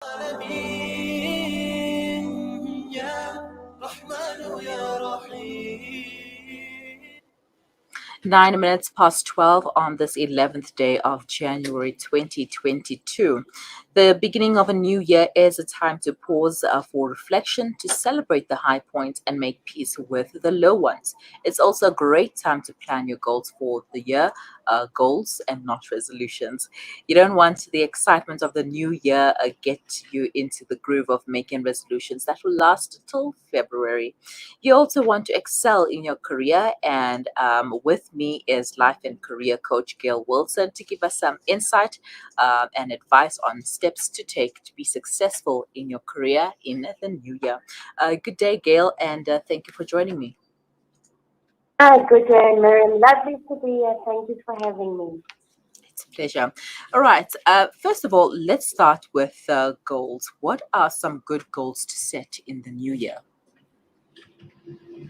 العالمين يا رحمن يا رحيم. 9 minutes past 12 on this 11th day of January 2022. The beginning of a new year is a time to pause for reflection, to celebrate the high points and make peace with the low ones. It's also a great time to plan your goals for the year, goals and not resolutions. You don't want the excitement of the new year get you into the groove of making resolutions that will last till February. You also want to excel in your career, and with me is life and career coach Gaile Wilson to give us some insight and advice on steps to take to be successful in your career in the new year. Good day, Gaile, and thank you for joining me. Hi, good day, Miriam. Lovely to be here. Thank you for having me. It's a pleasure. All right. First of all, let's start with goals. What are some good goals to set in the new year?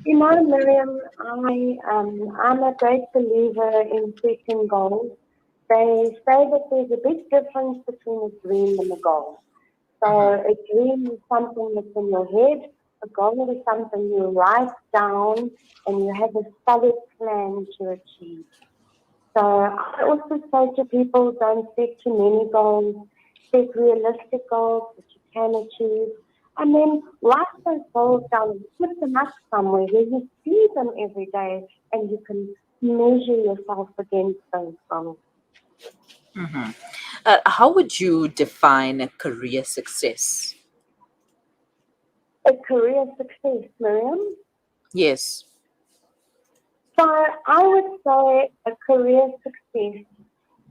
You know, Miriam, I'm a great believer in setting goals. They say that there's a big difference between a dream and a goal. So a dream is something that's in your head. A goal is something you write down and you have a solid plan to achieve. So I also say to people, don't set too many goals. Set realistic goals that you can achieve. And then write those goals down and put them up somewhere where you see them every day and you can measure yourself against those goals. Mhm. How would you define a career success? A career success, Miriam. Yes. So I would say a career success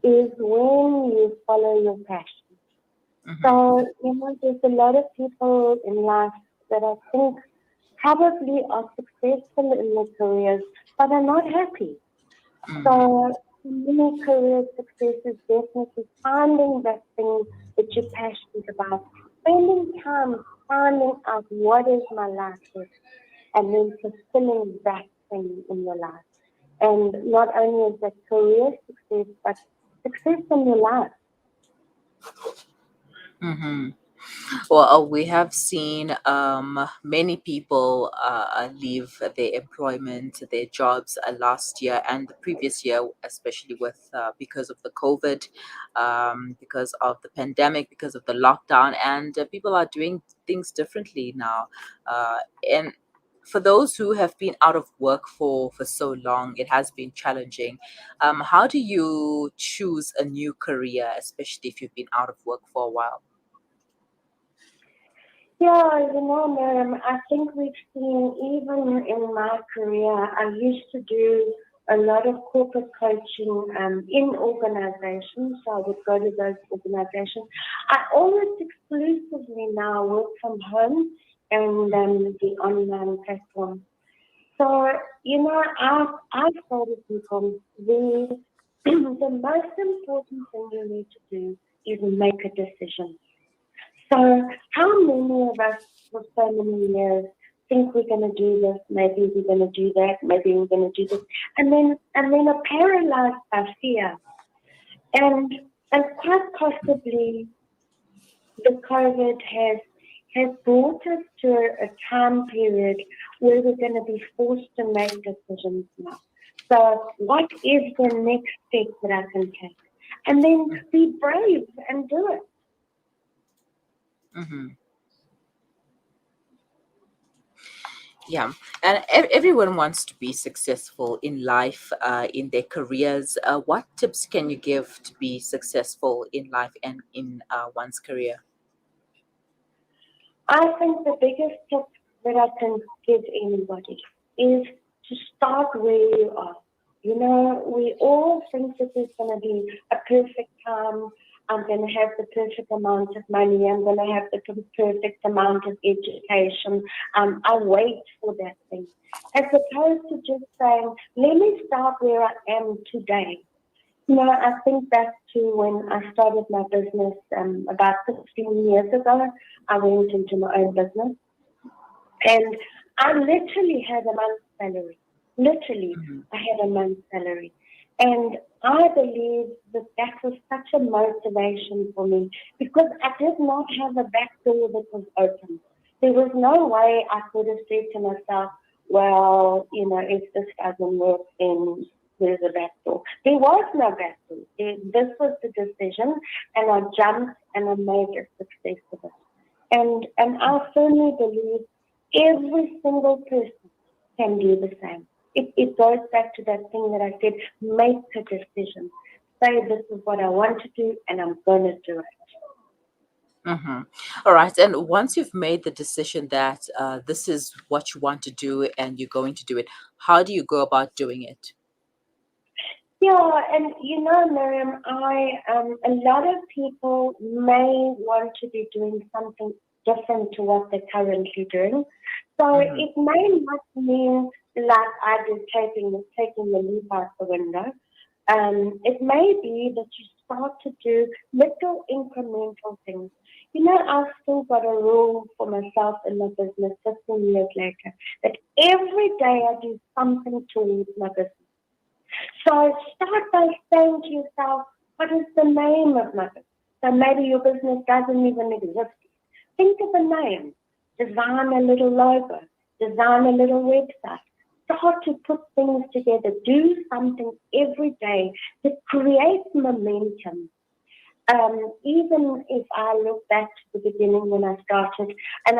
is when you follow your passion. So, there's a lot of people in life that I think probably are successful in their careers, but are not happy. So, for me, career success is definitely finding that thing that you're passionate about, spending time finding out what is my life is, and then fulfilling that thing in your life. And not only is that career success, but success in your life. Mm-hmm. Well, we have seen many people leave their employment, their jobs last year and the previous year, especially with because of the COVID, because of the pandemic, because of the lockdown, and people are doing things differently now. And for those who have been out of work for so long, it has been challenging. How do you choose a new career, especially if you've been out of work for a while? Yeah, Miriam, I think we've seen even in my career, I used to do a lot of corporate coaching in organizations. So I would go to those organizations. I almost exclusively now work from home and the online platform. So, I've told people the most important thing you need to do is make a decision. So how many of us for so many years think we're going to do this, maybe we're going to do that, maybe we're going to do this, and then are paralyzed by fear. And and quite possibly the COVID has brought us to a time period where we're going to be forced to make decisions now. So what is the next step that I can take? And then be brave and do it. Mm-hmm. Yeah, and everyone wants to be successful in life, in their careers. What tips can you give to be successful in life and in one's career? I think the biggest tip that I can give anybody is to start where you are. We all think that there's going to be a perfect time. I'm going to have the perfect amount of money. I'm going to have the perfect amount of education. I wait for that thing. As opposed to just saying, let me start where I am today. I think back to when I started my business about 16 years ago. I went into my own business and I literally had a month's salary. Literally, Mm-hmm. I had a month's salary. And I believe that that was such a motivation for me because I did not have a back door that was open. There was no way I could have said to myself, well, if this doesn't work, then there's a back door. There was no back door. This was the decision, and I jumped and I made a success of it. And I firmly believe every single person can do the same. It goes back to that thing that I said, make a decision. Say this is what I want to do and I'm going to do it. Mm-hmm. All right. And once you've made the decision that this is what you want to do and you're going to do it, how do you go about doing it? Yeah, and Miriam, a lot of people may want to be doing something different to what they're currently doing. So Mm-hmm. it may not mean like I did taking the leap out the window. It may be that you start to do little incremental things. I've still got a rule for myself in my business 15 years later that every day I do something towards my business. So start by saying to yourself, what is the name of my business? So maybe your business doesn't even exist. Think of a name. Design a little logo. Design a little website. Start to put things together. Do something every day to create momentum. Even if I look back to the beginning when I started, and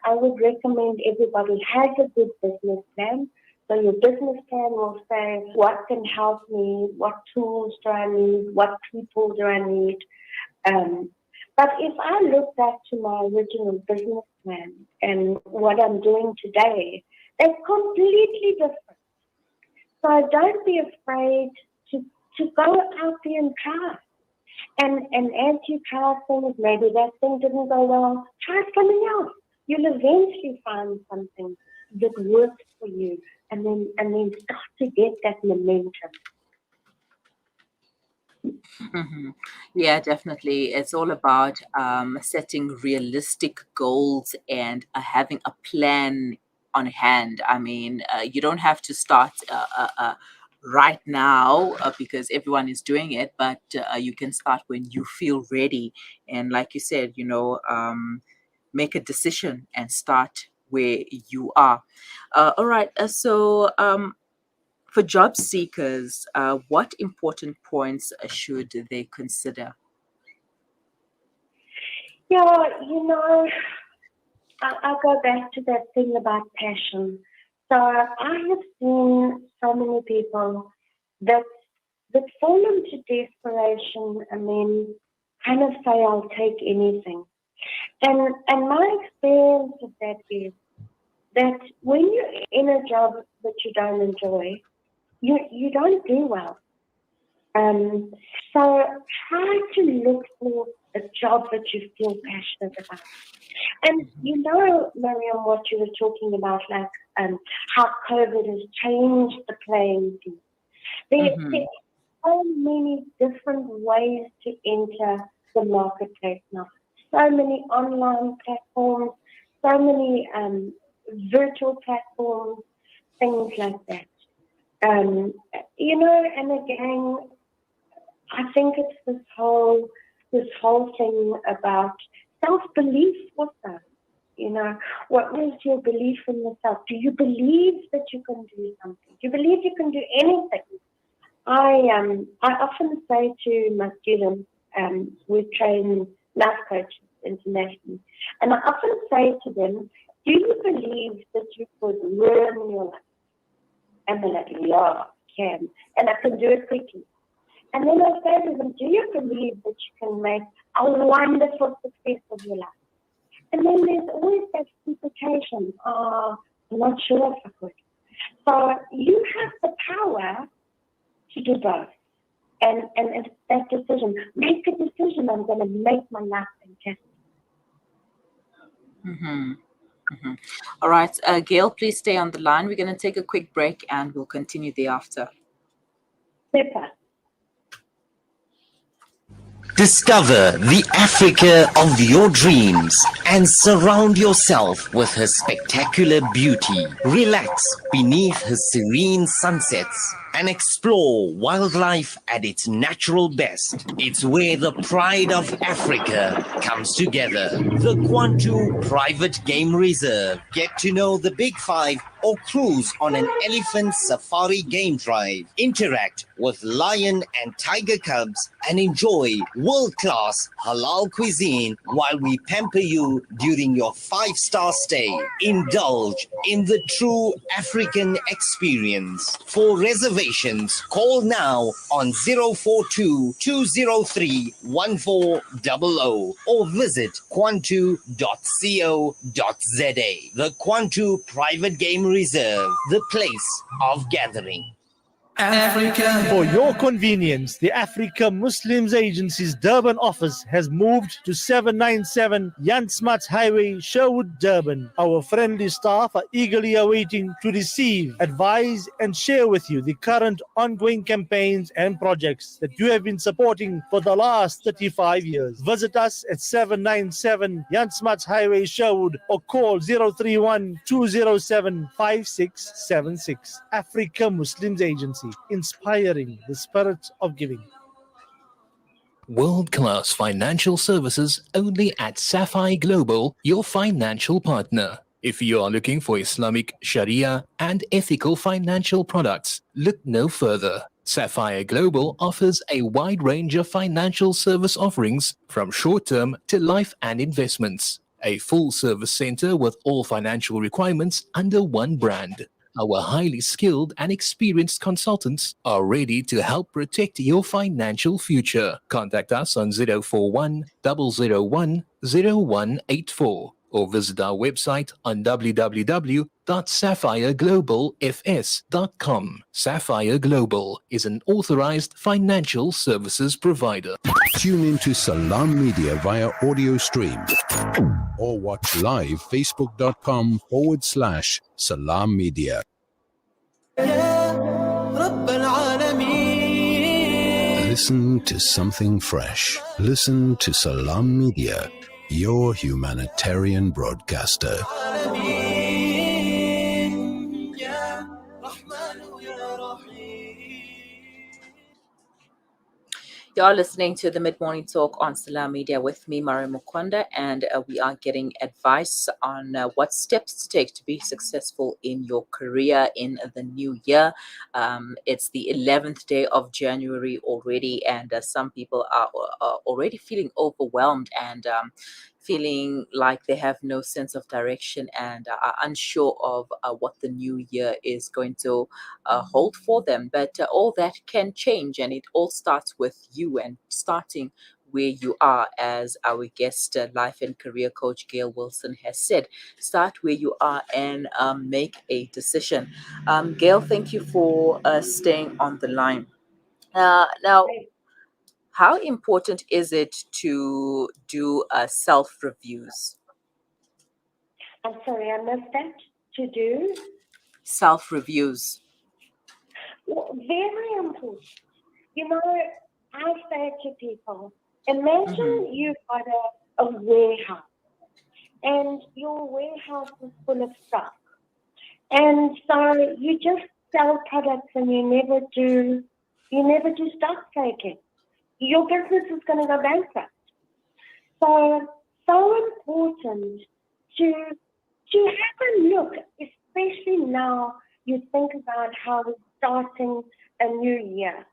I would recommend everybody has a good business plan. So your business plan will say, what can help me? What tools do I need? What people do I need? But if I look back to my original business plan and what I'm doing today, they're completely different. So don't be afraid to go out there and try. And as you try things, maybe that thing didn't go well, try something else. You'll eventually find something that works for you, and then start to get that momentum. Mm-hmm. Yeah, definitely. It's all about setting realistic goals and having a plan on hand. I mean, you don't have to start right now because everyone is doing it, but you can start when you feel ready. And like you said, make a decision and start where you are. All right. For job seekers, what important points should they consider? Yeah, I'll go back to that thing about passion. So I have seen so many people that fall into desperation and then kind of say, I'll take anything. And my experience of that is that when you're in a job that you don't enjoy, you don't do well. Um, so try to look for a job that you feel passionate about. And Miriam, what you were talking about, like how COVID has changed the playing field. There Mm-hmm. are so many different ways to enter the marketplace now. So many online platforms, so many virtual platforms, things like that. Um, and again, I think it's this whole thing about self-belief also. What is your belief in yourself? Do you believe that you can do something? Do you believe you can do anything? I often say to my students, we train life coaches internationally, and I often say to them, do you believe that you could ruin your life? And they're like, yeah, I can, and I can do it quickly. And then I say to them, do you believe that you can make a wonderful success of your life? And then there's always that implication, I'm not sure if I could. So you have the power to do both. And it's that decision. Make a decision, I'm going to make my life fantastic. Mm-hmm. Mm-hmm. All right, Gail, please stay on the line. We're going to take a quick break and we'll continue thereafter. Super. Discover the Africa of your dreams and surround yourself with her spectacular beauty. Relax beneath her serene sunsets and explore wildlife at its natural best. It's where the pride of Africa comes together. The Kwantu Private Game Reserve. Get to know the Big Five or cruise on an elephant safari game drive. Interact with lion and tiger cubs and enjoy world-class halal cuisine while we pamper you during your 5-star stay. Indulge in the true African experience. For reservations, call now on 042 203 1400 or visit kwantu.co.za. The Kwantu Private Game Reserve, the place of gathering. For your convenience, the Africa Muslims Agency's Durban office has moved to 797 Jansmats Highway, Sherwood, Durban. Our friendly staff are eagerly awaiting to receive, advise, and share with you the current ongoing campaigns and projects that you have been supporting for the last 35 years. Visit us at 797 Jansmats Highway, Sherwood, or call 031 207 5676. Africa Muslims Agency, inspiring the spirit of giving. World-class financial services only at Sapphire Global, your financial partner. If you are looking for Islamic, Sharia, and ethical financial products, look no further. Sapphire Global offers a wide range of financial service offerings from short-term to life and investments. A full-service center with all financial requirements under one brand. Our highly skilled and experienced consultants are ready to help protect your financial future. Contact us on 041 001 0184 or visit our website on www.sapphireglobalfs.com. Sapphire Global is an authorized financial services provider. Tune into Salam Media via audio stream or watch live facebook.com/Salam Media. Listen to something fresh. Listen to Salam Media, your humanitarian broadcaster. You're listening to the Mid-Morning Talk on Salam Media with me, Mari Mukonda, and we are getting advice on what steps to take to be successful in your career in the new year. It's the 11th day of January already, and some people are already feeling overwhelmed and feeling like they have no sense of direction and are unsure of what the new year is going to hold for them. But all that can change, and it all starts with you and starting where you are, as our guest, life and career coach Gaile Wilson has said. Start where you are and make a decision. Gaile, thank you for staying on the line. Now, how important is it to do self-reviews? I'm sorry, I missed that. To do? Self-reviews. Well, very important. You know, I say to people, imagine you've got a warehouse and your warehouse is full of stock. And so you just sell products and you never do stock taking. Your business is going to go bankrupt. So important to have a look, especially now you think about how we're starting a new year.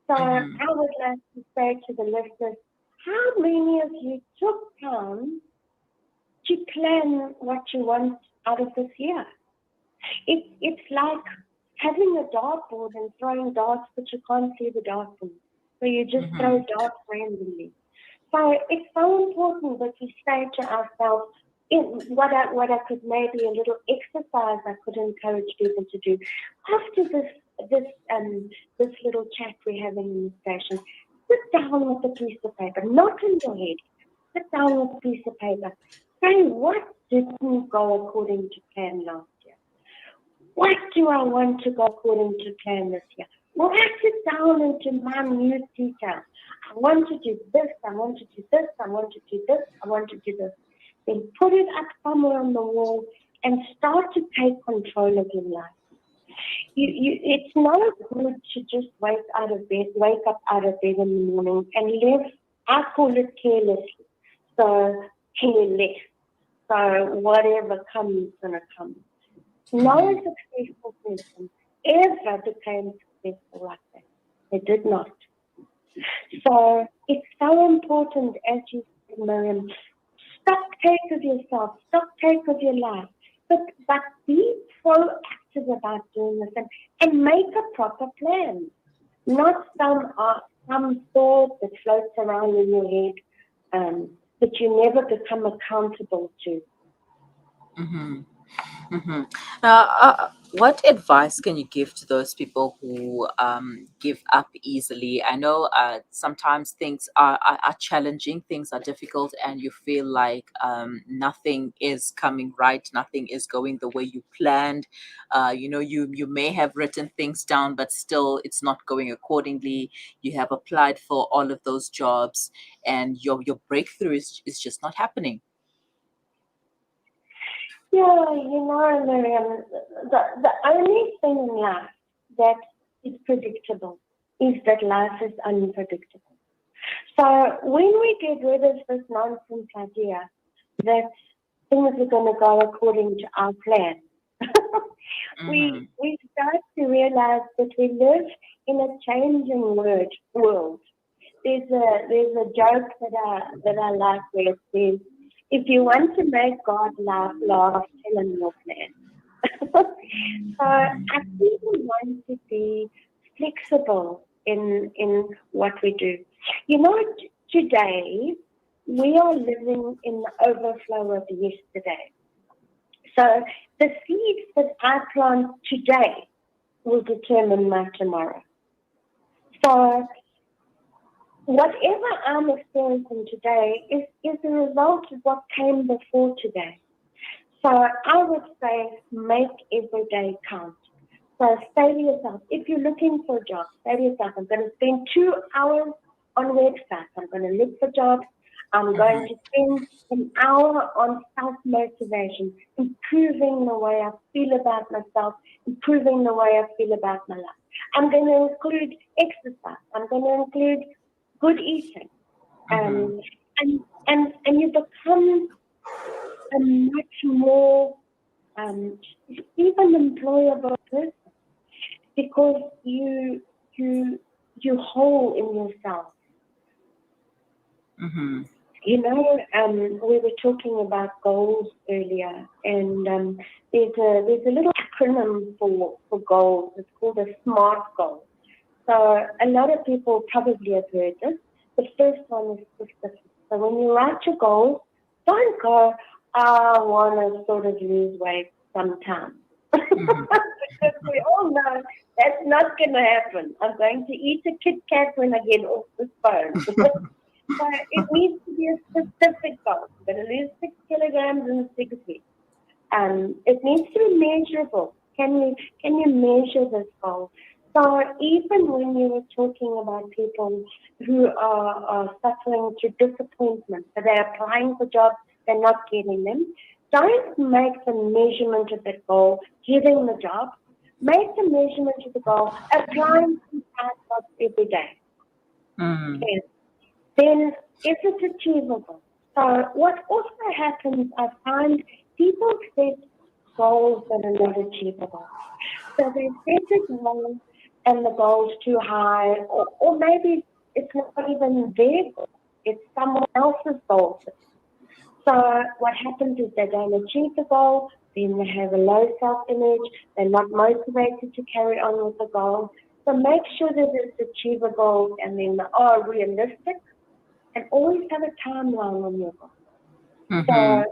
So I would like to say to the listeners, how many of you took time to plan what you want out of this year? It's like having a dartboard and throwing darts, but you can't see the dartboard. So you just throw darts randomly. So it's so important that we say to ourselves, what I could maybe a little exercise I could encourage people to do after this little chat we're having in the station. Sit down with a piece of paper, not in your head. Sit down with a piece of paper. Say, what didn't go according to plan last year? What do I want to go according to plan this year? Write it down into minute detail. I want to do this, I want to do this, I want to do this, I want to do this. Then put it up somewhere on the wall and start to take control of your life. It's not good to just wake up out of bed in the morning and live. I call it carelessly. So careless. So whatever comes, gonna come. No successful person ever became successful like that. They did not. So it's so important, as you said, Miriam, stock take of yourself, stock take of your life, but be proactive about doing this and make a proper plan, not some thought that floats around in your head that you never become accountable to. Mm-hmm. Mm-hmm. What advice can you give to those people who give up easily? I know sometimes things are challenging, things are difficult, and you feel like nothing is coming right, nothing is going the way you planned. You may have written things down, but still it's not going accordingly. You have applied for all of those jobs, and your breakthrough is just not happening. Yeah, Miriam, the only thing in life that is predictable is that life is unpredictable. So when we get rid of this nonsense idea that things are going to go according to our plan, Mm-hmm. we start to realize that we live in a changing world. There's a joke that I like where it says, if you want to make God laugh, tell him your plan. So I think we want to be flexible in what we do. Today we are living in the overflow of yesterday. So the seeds that I plant today will determine my tomorrow. So whatever I'm experiencing today is a result of what came before today. So I would say make every day count. So say to yourself, if you're looking for a job, say to yourself, I'm going to spend 2 hours on websites. I'm going to look for jobs. I'm going to spend an hour on self-motivation, improving the way I feel about myself, improving the way I feel about my life. I'm going to include exercise. I'm going to include good eating. And you become a much more even employable person because you whole in yourself. Mm-hmm. We were talking about goals earlier, and there's a little acronym for goals. It's called a SMART goal. So a lot of people probably have heard this. The first one is specific. So when you write your goals, don't go, I want to sort of lose weight sometime. Because we all know that's not going to happen. I'm going to eat a Kit Kat when I get off this phone. So it needs to be a specific goal. I'm going to lose 6 kilograms in 6 weeks. It needs to be measurable. Can you measure this goal? So even when you were talking about people who are suffering through disappointment, so they're applying for jobs, they're not getting them, don't make the measurement of the goal getting the job. Make the measurement of the goal applying to 5 jobs every day. Okay. Then is it achievable? So what also happens, I find people set goals that are not achievable. So they set a goal and the goal's too high, or maybe it's not even their goal, it's someone else's goal. So what happens is they don't achieve the goal, then they have a low self-image, they're not motivated to carry on with the goal. So make sure that it's achievable and then are realistic, and always have a timeline on your goal. So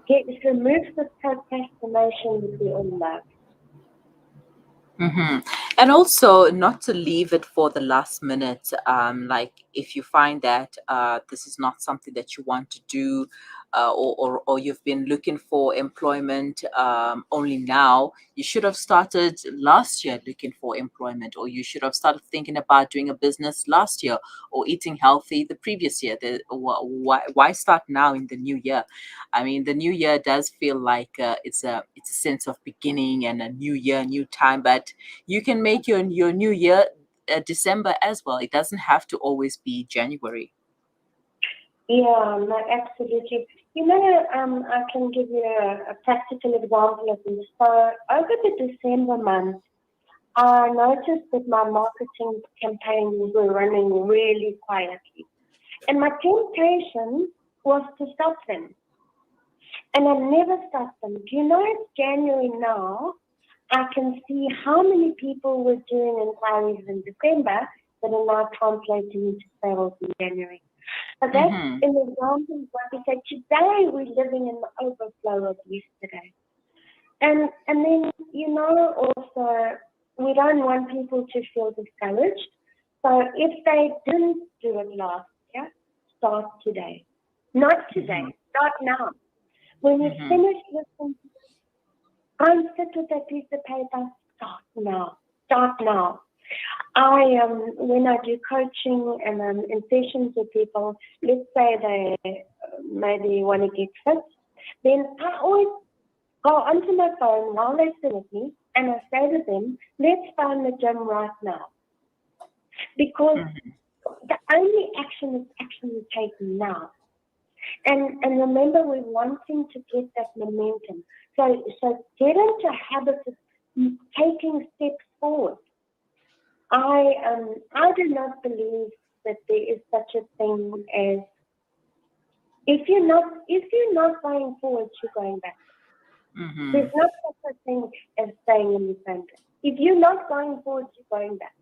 it removes the procrastination that we all love. And also not to leave it for the last minute. Like if you find that this is not something that you want to do, or you've been looking for employment only now, you should have started last year looking for employment, or you should have started thinking about doing a business last year, or eating healthy the previous year. Why start now in the new year? I mean, the new year does feel like it's a sense of beginning and a new year, new time, but you can make your new year December as well. It doesn't have to always be January. Yeah, no, absolutely. I can give you a practical example of this. So over the December month, I noticed that my marketing campaigns were running really quietly. And my temptation was to stop them. And I never stopped them. Do you know it's January now? I can see how many people were doing inquiries in December that are now translating into sales in January. So that's an example of what we say today we're living in the overflow of yesterday. And then, also, we don't want people to feel discouraged. So if they didn't do it last year, start today. Not today, start now. When you finish listening, go and sit with that piece of paper, start now. Start now. When I do coaching and in sessions with people, let's say they maybe want to get fit, then I always go onto my phone while they sit with me and I say to them, let's find the gym right now. Because the only action is actually taken now. And remember, we're wanting to get that momentum. So get into a habit of taking steps forward. I do not believe that there is such a thing as if you're not going forward, you're going back. There's not such a thing as staying in the same place. If you're not going forward, you're going back.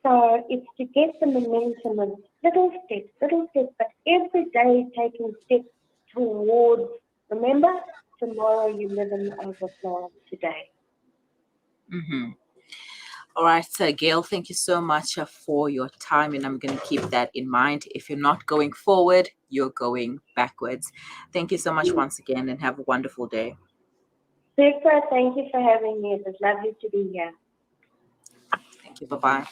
So it's to get the momentum of little steps, but every day taking steps towards, remember, tomorrow you live in the overflow of today. All right, Gaile, thank you so much for your time, and I'm going to keep that in mind. If you're not going forward, you're going backwards. Thank you so much once again, and have a wonderful day. Super, thank you for having me. It was lovely to be here. Thank you. Bye-bye.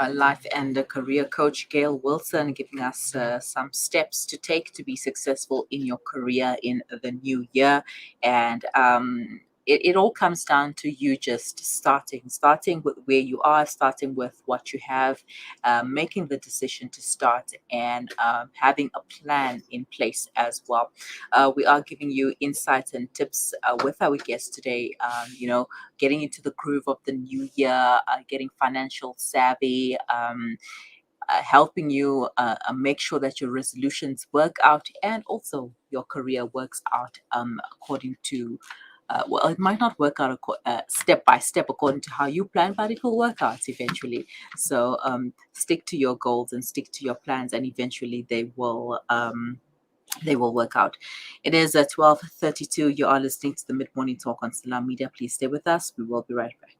Life and career coach Gaile Wilson giving us some steps to take to be successful in your career in the new year. And it all comes down to you just starting with where you are, starting with what you have, making the decision to start, and having a plan in place as well. We are giving you insights and tips with our guests today, getting into the groove of the new year, getting financial savvy, helping you make sure that your resolutions work out, and also your career works out according to well, it might not work out step by step according to how you plan, but it will work out eventually. So stick to your goals and stick to your plans, and eventually they will work out. It is 12:32. You are listening to the Mid Morning Talk on Salam Media. Please stay with us. We will be right back.